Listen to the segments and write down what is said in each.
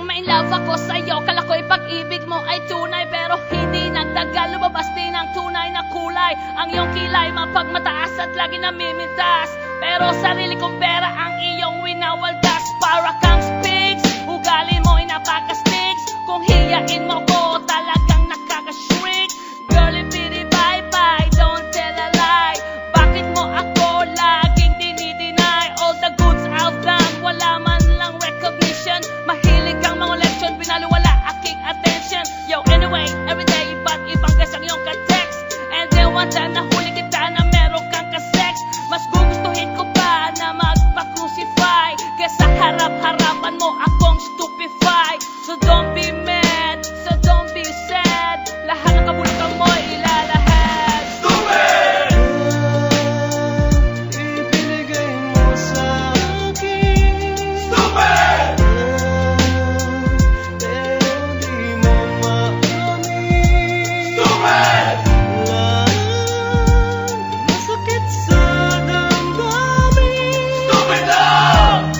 Nang ma-inlove ako sa'yo, kala ko'y pag-ibig mo ay tunay, pero hindi nagtagal, lumabas din ang tunay na kulay. Ang iyong kilay mapagmataas at lagi namimintas, pero sarili kong pera ang iyong winawaldas. Para kang spigs, ugali mo ay napaka-sticks. Kung hiyain mo ko, talagang nakaka-shrink. Girlie bitty bye-bye, don't tell a lie. Bakit mo ako laging dinideny? All the goods I've done, wala man lang recognition. Mahilig kang mga leksyon, binaliwala aking attention. Yo, anyway, everyday, but ibang gas ang iyong ka-text. And then one time nahuli kita na meron kang ka-sex. Mas gugustuhin ko pa na magpa-crucify kesa harap-harapan mo akong stupefy. So don't be mad, so don't be sad. Lahat ng kabulukan mo ilalahad. Stupid! Ibinigay mo sa akin. Stupid! Pero di mo maamin. Stupid! Masakit sa damdamin. Stupid lang!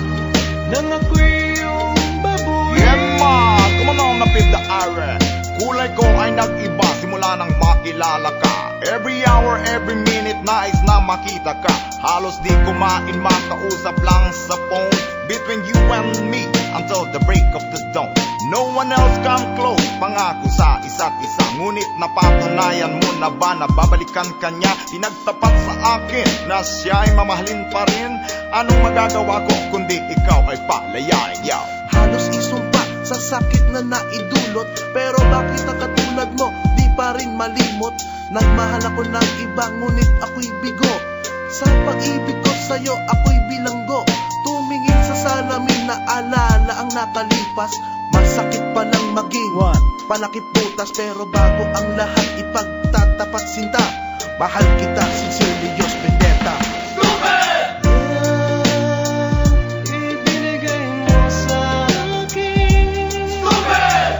Nang ako'y iyong babuyin. Yema, kumanong na the are. Kulay ko ay nag-iba simula nang makilala ka. Every hour, every minute nais na makita ka. Halos di kumain, makausap lang sa phone. Between you and me until the break of the dawn. No one else come close, pangako sa isa't isa. Ngunit napatunayan mo na ba na babalikan ka niya? Pinagtapat sa akin na siya ay mamahalin pa rin. Anong magagawa ko kundi ikaw ay palayain niya? Halos isumpa sa sakit na naidulot, pero bakit ang katulad mo di pa rin malimot? Nagmahal ako ng iba, ngunit ako'y bigo. Sa pag-ibig ko sa'yo, ako'y bilanggo. Tumingin sa salamin na alala ang nakalipas. Masakit pa lang maging palakip butas, pero bago ang lahat ipagtatapat sinta. Mahal kita, sincerely, Diyos Vendetta. Ibinigay mo sa akin. Stupid!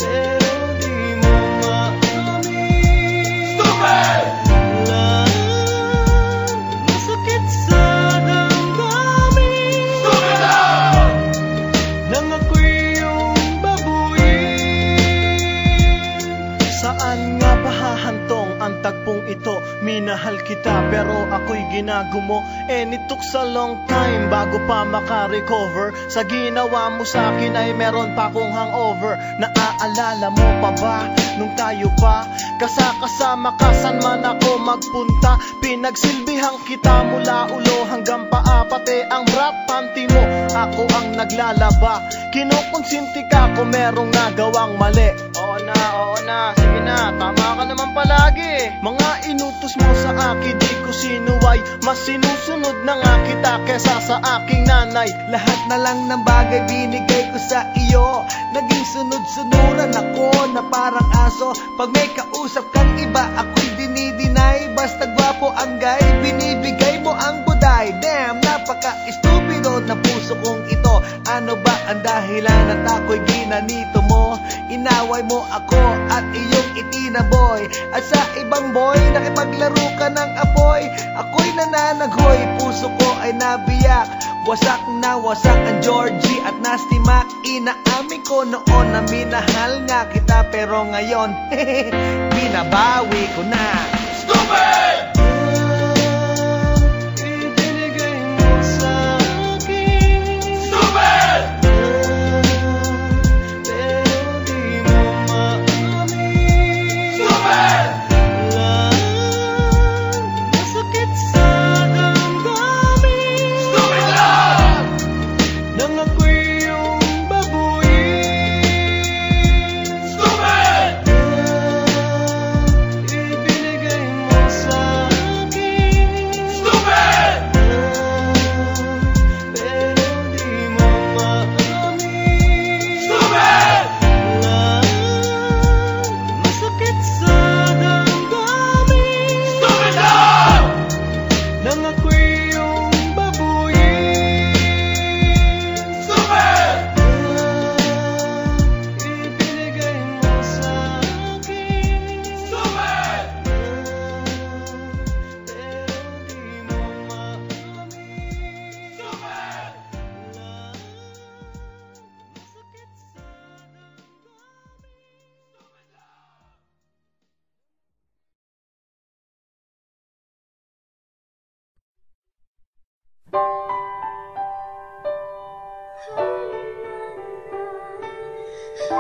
Pero di mo maamin. Stupid! Masakit sa damdamin. Stupid lang! Nang ako'y iyong babuyin. Saan nga ba hahantong ang tagpong ito? Minahal kita pero ako'y ginagumo. And it took a long time bago pa makarecover. Sa ginawa mo sa akin ay meron pa akong hangover. Naaalala mo pa ba nung tayo pa kasama ka saan man ako magpunta? Pinagsilbihan kita mula ulo hanggang paa, pati ang bra panty mo ako ang naglalaba. Kinukonsinti ka kung merong nagawang mali. Oo na, sige na, tama ka naman palagi. Mga inutos mo sa akin di ko sinuway. Mas sinusunod na nga kita kesa sa aking nanay. Lahat na lang ng bagay binigay ko sa iyo. Naging sunod-sunuran ako na parang aso. Pag may kausap kang iba, ako'y dinidinay. Basta gwapo ang guy, binibigay mo ang buday. Damn, napaka-estupido na puso kong ito. Ano ba ang dahilan at ako'y ginanito mo? Inaway mo ako at iyong itinaboy. At sa ibang boy, nakipaglaro ka ng apoy. Ako'y nananaghoy, puso ko ay nabiyak. Wasak na wasak ang Georgie at Nasty Mac. Inaamin ko noon na minahal nga kita, pero ngayon, binabawi ko na. Stupid! Ibinigay mo sa akin. Stupid! Pero di mo maamin. Stupid! Masakit sa damdamin. Stupid lang! Nang ako'y iyong babuyin. Stupid! Ibinigay mo sa I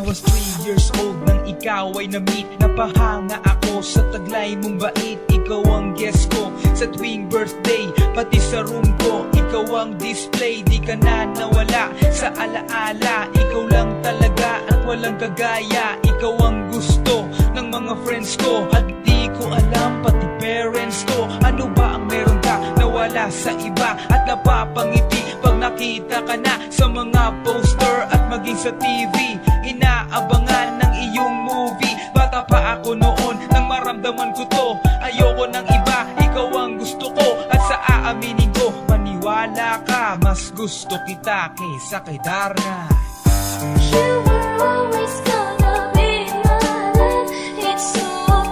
was 3 years old nang ikaw ay na-meet. Napahanga ako sa taglay mong bait. Ikaw ang guest ko sa tuwing birthday, pati sa room ko. Ikaw ang display, di ka na nawala sa alaala. Ikaw lang talaga at walang kagaya. Ikaw ang gusto ng mga friends ko, at di ko alam pati parents ko. Ano ba ang meron ka na wala sa iba, at napapangiti pag nakita ka na sa mga poster at maging sa TV. Inaabangan ng iyong movie. Bata pa ako noon nang maramdaman ko to. Ayoko ng iba, ikaw ang gusto ko. At sa aaminin ko, maniwala ka, mas gusto kita kaysa kay Darna. You were always gonna be my love. It's so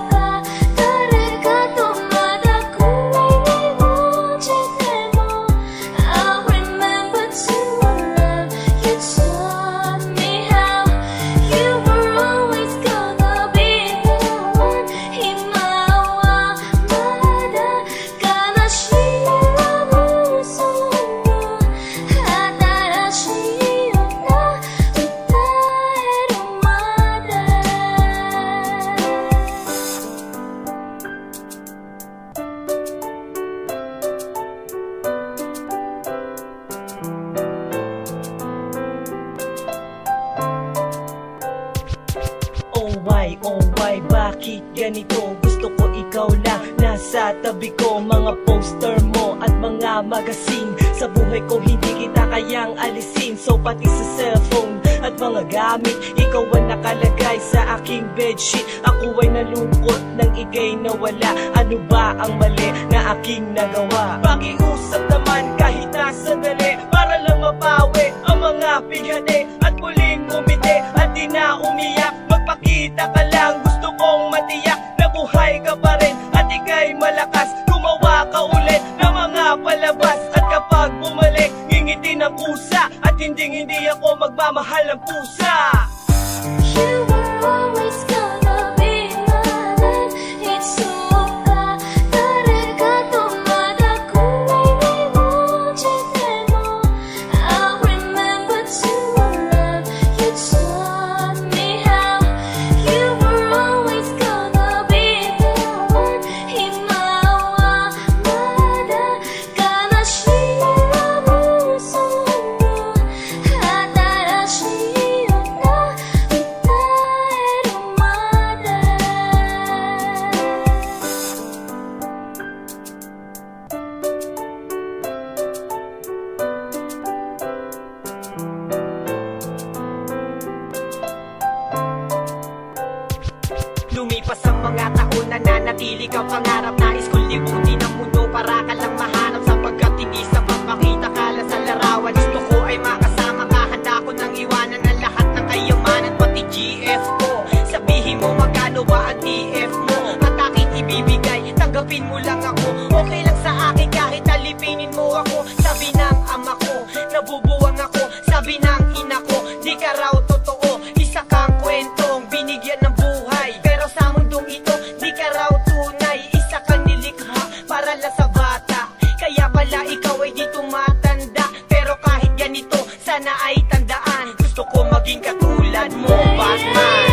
bad. 다르가 또마다 꿈이 미워질 때도 I remember to love. You taught me how. You were always gonna be the one. 희망마다 가나시라고 소문 하나라시였나 Oh why, bakit ganito? Gusto ko ikaw lang nasa tabi ko. Mga poster mo at mga magazine, sa buhay ko hindi kita kayang alisin. So pati sa cellphone at mga gamit, ikaw ang nakalagay sa aking bedsheet. Ako ay nalungkot nang ika'y nawala. Ano ba ang mali na aking nagawa? Pakiusap naman kahit na sandali, para lang mapawi ang mga bighani at muling umiti at di na umiyak. Magpakita ka lang, gusto kong matiyak na buhay ka pa rin at ika'y malakas. Gumawa ka ulit ng mga palabas, at kapag bumalik, ngingiti ng kusa, at hindi ako magmamahal ng pusa. You were always gonna be my love. It's so bad. 다르가 또마다 꿈이 미워질 때도 I remember to love. You taught me how. You were always gonna be the one. 희망마다 가나시라고 소문 하나라시였나 Lumipas ang mga taon, nananatili kang pangarap. Nais kong libutin ang mundo para ka lang mahanap, sapagkat hindi sapat makita ka lang sa larawan. Gusto ko ay makasama ka, handa ko nang iwanan ang lahat ng kayamanan, pati GF ko. Sabihin mo magkano ba ang TF mo, at aking ibibigay, tanggapin mo lang ako. Okay lang sa akin kahit alipinin mo ako. Sabi ng ama ko, nabubuwang ako. Sabi ng ina ko, di ka raw totoo. Isa kang kwentong binigyan ng buhay, pero sa mundong ito, di ka raw tunay. Isa kang nilikha para lang sa bata, kaya pala ikaw ay di tumatanda. Pero kahit ganito, sana ay tandaan, gusto ko maging katulad mo, Batman.